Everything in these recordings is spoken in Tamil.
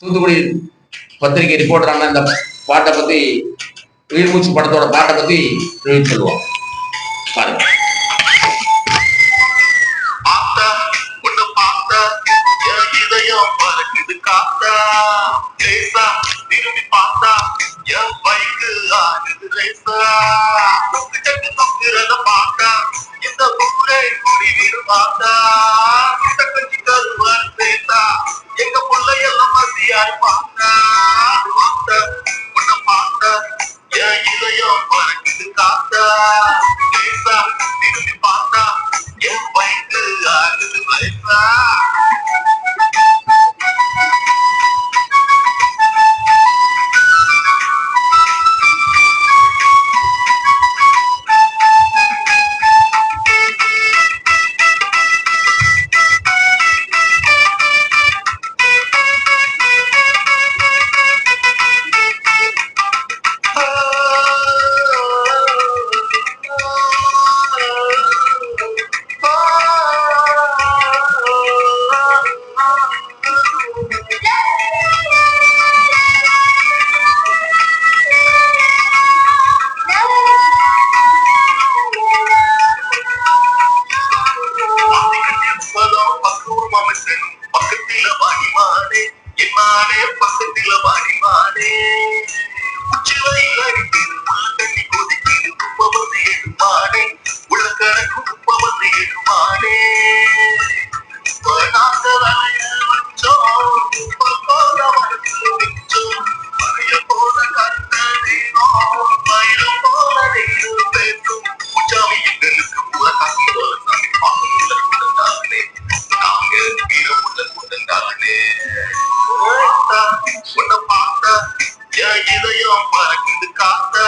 தூத்துக்குடி பத்திரிகை ரிப்போர்ட்டரான இந்த பாட்டை பத்தி, உயிர்மூச்சு படத்தோட பாட்டை பத்தி சொல்லுவோம். பாருங்க. எங்க பிள்ளையெல்லாம் மத்தியாரு பார்த்தா உன்னை பார்த்தா என் இதயம் பறக்குது காத்தா லேசா திரும்பி பார்த்தா என் வயிற்று ஆகுது வயசா. பக்கத்தில வாடிமானே என்னாலே பக்கத்தில வாடிமானே உச்சி வயல் அடிக்குது உள்ள தண்ணி கொதிக்குது குப்ப வந்து எடுமானே உள்ள கணக்கு குப்ப வந்து எடுமானே நாங்க வளைய வச்சோம் குப்ப போல வளர்த்து வச்சோம் மழைய போல கத்தனோ மயிலும் போல நீரும் பேசும் உச்சாமி எங்களுக்கு உள்ள காசு போல சாமி பாக்கல கொடுத்தாங்களே நாங்க வீரமுள்ள கொடுத்தாங்களே உன்னை பார்த்தா என் இதயம் பறக்குது காத்தா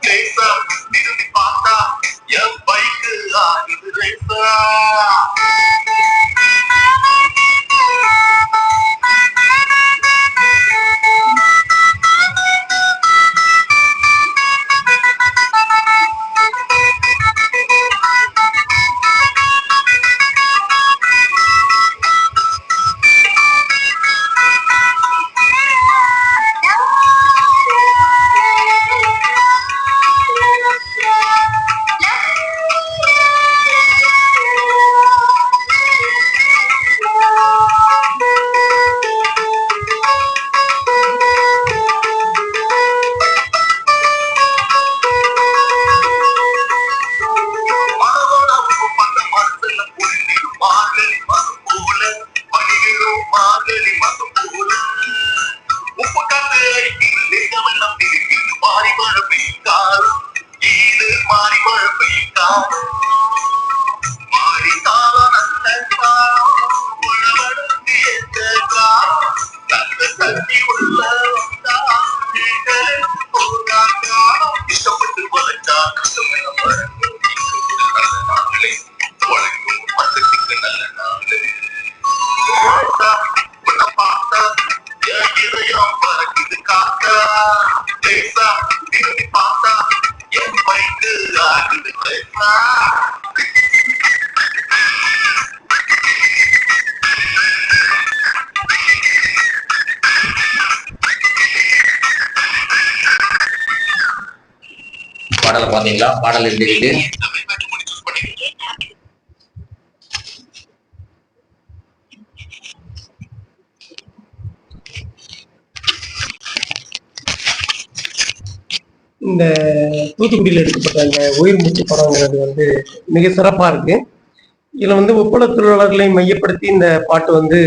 லேசா திரும்பி பார்த்தா என் பைக்கு ஆகுது லேசா. இஷ்டப்பட்டு வளர்த்தா நாங்களே வழங்கும் பக்கத்துக்கு நல்ல நாளே உன்னை பார்த்தா என் இதயம் பறக்குது காத்தா லேசா திரும்பி பார்த்தா என் வயிற்று ஆகுது வயசா. பாடலை பாத்தீங்களா? பாடல் எழுதிட்டு இந்த தூத்துக்குடியில் எடுக்கப்பட்ட அந்த உயிர் மூச்சு படங்கிறது வந்து மிக சிறப்பாக இருக்கு. இதில் வந்து ஒப்பள தொழிலாளர்களை மையப்படுத்தி இந்த பாட்டு வந்து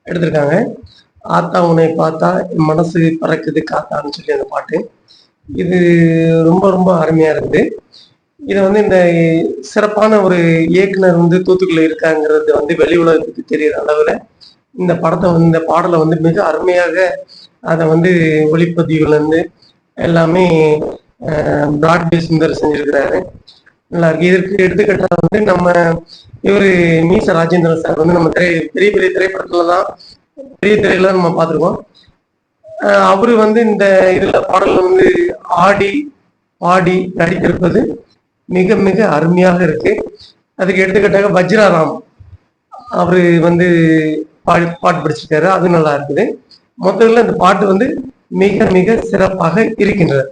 எடுத்திருக்காங்க. ஆத்தா உன்னை பார்த்தா மனசு பறக்குது காத்தான்னு சொல்லி அந்த பாட்டு இது ரொம்ப ரொம்ப அருமையாக இருக்குது. இதை வந்து இந்த சிறப்பான ஒரு இயக்குனர் வந்து தூத்துக்குடியில் இருக்காங்கிறது வந்து வெளி உலகத்துக்கு தெரிகிற அளவில் இந்த படத்தை வந்து இந்த பாடலை வந்து மிக அருமையாக அதை வந்து ஒளிப்பதிவுலேருந்து எல்லாமே பிராட்வே சுந்தர் செஞ்சிருக்கிறாரு. நல்லா இருக்கு. இதற்கு எடுத்துக்கிட்டால் வந்து நம்ம இவர் மீச ராஜேந்திரன் சார் வந்து நம்ம பெரிய பெரிய திரைப்படத்துல தான் பெரிய திரையில நம்ம பார்த்துருக்கோம். அவரு வந்து இந்த இதுல பாடல்ல வந்து ஆடி பாடி நடித்திருப்பது மிக மிக அருமையாக இருக்கு. அதுக்கு எடுத்துக்கிட்டாக வஜ்ராராம் அவரு வந்து பாட்டு படிச்சிருக்காரு, அது நல்லா இருக்குது. மொத்தத்தில் இந்த பாட்டு வந்து மிக மிக சிறப்பாக இருக்கின்றது.